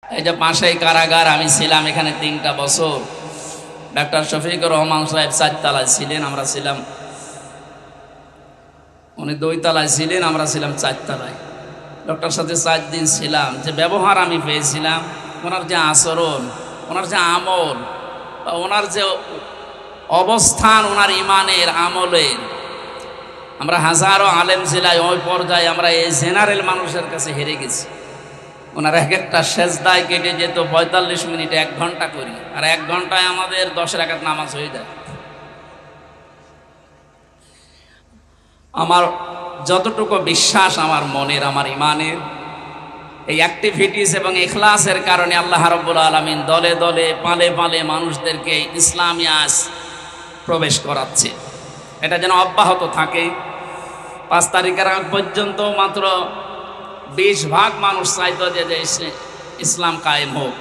এই যে পাশেই কারাগার, আমি ছিলাম এখানে 3টা বছর। ডাক্তার শফিকুর রহমান সাহেব 4 তলায় ছিলেন, আমরা ছিলাম, উনি 2 তলায় ছিলেন, আমরা ছিলাম 4 তলায়। ডক্টর সাথে 4 দিন ছিলাম। যে ব্যবহার আমি পেয়েছিলাম, ওনার যে আচরণ, ওনার যে আমল, ওনার যে অবস্থান, ওনার ইমানের আমলের, আমরা হাজারো আলেম ছিলাই ওই পর্যায়ে, আমরা এই জেনারেল মানুষের কাছে হেরে গেছি। ওনার এক একটা সেজদায় কেটে যেত 45 মিনিট, 1 ঘন্টা করি, আর 1 ঘন্টায় আমাদের 10 রাকাত নামাজ হয়ে যায়। আমার যতটুকু বিশ্বাস আমার মনের, আমার ইমানের এই অ্যাক্টিভিটিস এবং ইখলাসের কারণে আল্লাহ রাব্বুল আলামিন দলে দলে পালে পালে মানুষদেরকে ইসলামী আজ প্রবেশ করাচ্ছে। এটা যেন অব্যাহত থাকে। 5 তারিখের আগ পর্যন্ত মাত্র 20 ভাগ মানুষ চাইতো যে ইসলাম কায়েম হোক।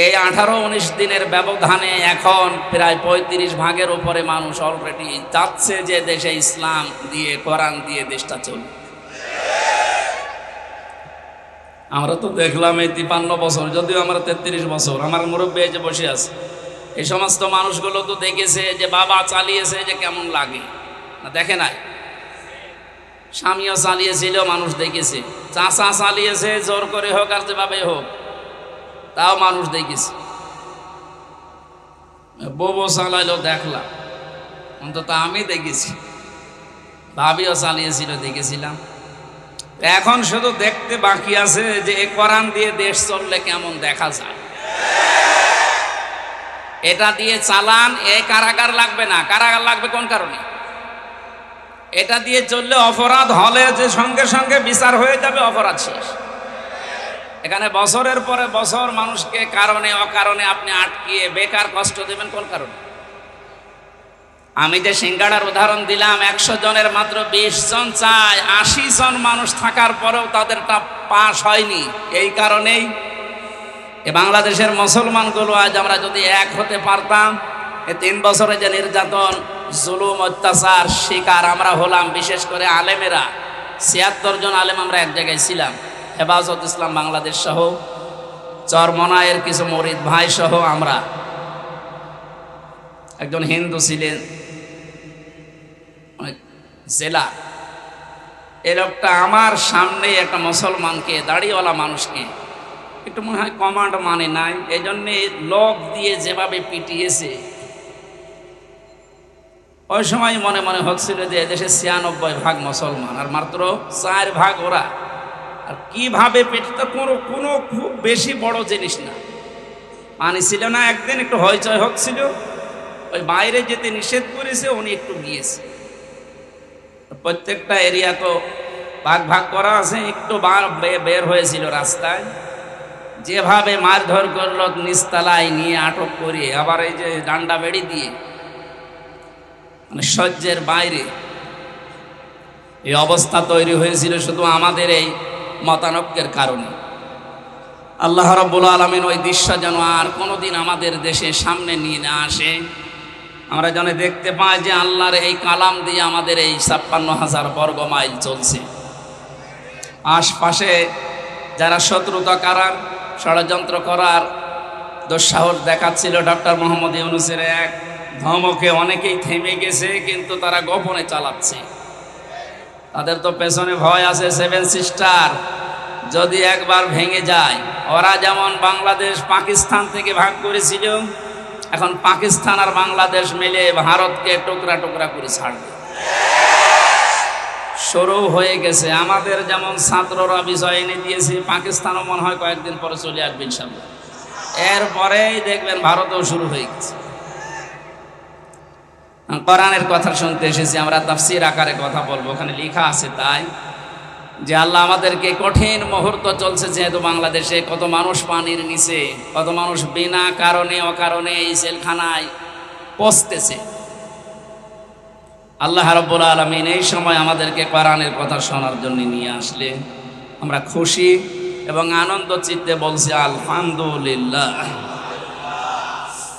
এই 18-19 দিনের ব্যবধানে এখন প্রায় 35 ভাগের উপরে মানুষ অলরেডি চাচ্ছে যে দেশে ইসলাম দিয়ে, কোরআন দিয়ে দেশটা চলবে। আমরা তো দেখলাম এই 53 বছর, যদিও আমরা 33 বছর, আমার মুরব্বী যে বসে আছে, এই সমস্ত মানুষগুলো তো দেখেছে যে বাবা চালিয়েছে যে কেমন লাগে, না দেখে নাই? স্বামীও চালিয়েছিল, মানুষ দেখেছে। চাচা চালিয়েছে, জোর করে হোক আর যেভাবে হোক, তাও মানুষ দেখেছে। বউ চালাইলো, দেখলাম, অন্তত আমি দেখেছি। ভাবিও চালিয়েছিল, দেখেছিলাম। এখন শুধু দেখতে বাকি আছে যে এই কোরআন দিয়ে দেশ চললে কেমন দেখা যায়। এটা দিয়ে চালান, এই কারাগার লাগবে না। কারাগার লাগবে কোন কারণে? এটা দিয়ে চললে অপরাধ হলে যে সঙ্গে সঙ্গে বিচার হয়ে যাবে, অপরাধ শেষ। এখানে বছরের পরে বছর মানুষকে কারণে অকারণে আপনি আটকিয়ে বেকার কষ্ট দেবেন কোন কারণে? আমি যে সিঙ্গাড়ার উদাহরণ দিলাম, 100 জনের মাত্র 20 জন চায়, 80 জন মানুষ থাকার পরেও তাদেরটা পাস হয়নি। এই কারণেই এ বাংলাদেশের মুসলমানগুলো আজ আমরা যদি এক হতে পারতাম, এই 3 বছরে যে নির্যাতন, জুলুম, অত্যাচার শিকার আমরা হলাম, বিশেষ করে আলেমেরা, 76 জন আলেম আমরা এক জায়গায় ছিলাম, হেফাজত ইসলাম বাংলাদেশ সহ, চরমনায়ের কিছু মরিদ ভাই সহ। আমরা, একজন হিন্দু ছিলেন জেলা, এই লোকটা আমার সামনে একটা মুসলমানকে, দাড়িওয়ালা মানুষকে, একটু মনে হয় কমান্ড মানে নাই, এই জন্যে লোক দিয়ে যেভাবে পিটিয়েছে, ওই সময় মনে মনে হচ্ছিল যে এদেশে 96 ভাগ মুসলমান আর মাত্র 4 ভাগ ওরা। আর কিভাবে পেটটা কোনো খুব বেশি বড় জিনিস না, পানি ছিল না। একদিন একটু হইচই হচ্ছিল, ওই বাইরে যেতে নিষেধ করেছে, উনি একটু গিয়েছে। প্রত্যেকটা এরিয়া তো ভাগ ভাগ করা আছে, একটু বের হয়েছিল রাস্তায়, যেভাবে মারধর করলো, নিচতলায় নিয়ে আটক করিয়ে, আবার এই যে ডান্ডা বেড়ি দিয়ে, মানে সহ্যের বাইরে। এই অবস্থা তৈরি হয়েছিল শুধু আমাদের এই মতানৈক্যের কারণে। আল্লাহ রাব্বুল আলামিন ওই দৃশ্য যেন আর কোনোদিন আমাদের দেশের সামনে নিয়ে না আসে। আমরা যেন দেখতে পাই যে আল্লাহর এই কালাম দিয়ে আমাদের এই 56,000 বর্গ মাইল চলছে। আশপাশে যারা শত্রুতা করার, ষড়যন্ত্র করার দুঃসাহস দেখাচ্ছিল, ডক্টর মোহাম্মদ ইউনূসের এক ধমকে অনেকেই থেমে গেছে, কিন্তু তারা গোপনে চালাচ্ছে। তাদের তো পেছনে ভয় আছে 7 সিস্টার, যদি একবার ভেঙে যায়। ওরা যেমন বাংলাদেশ পাকিস্তান থেকে ভাগ করেছিল, এখন পাকিস্তান আর বাংলাদেশ মিলে ভারতকে টুকরা টুকরা করে ছাড়বে, শুরু হয়ে গেছে। আমাদের যেমন ছাত্ররা বিষয় এনে দিয়েছে, পাকিস্তানও মনে হয় কয়েকদিন পরে চলে আসবে ইনশাআল্লাহ। এরপরেই দেখবেন ভারতও শুরু হয়ে গেছে। কোরআনের কথা শুনতে এসেছি, আমরা তাফসীর আকারে কথা বলবো। ওখানে লেখা আছে তাই যে আল্লাহ আমাদেরকে, কঠিন মুহূর্ত চলছে যেহেতু বাংলাদেশে, কত মানুষ পানির নিচে, কত মানুষ বিনা কারণে অকারণে এই জেলখানায় পচতেছে। আল্লাহ রাব্বুল আলামিন এই সময় আমাদেরকে কোরআনের কথা শোনার জন্য নিয়ে আসলে আমরা খুশি এবং আনন্দ চিত্তে বলছি আলহামদুলিল্লাহ।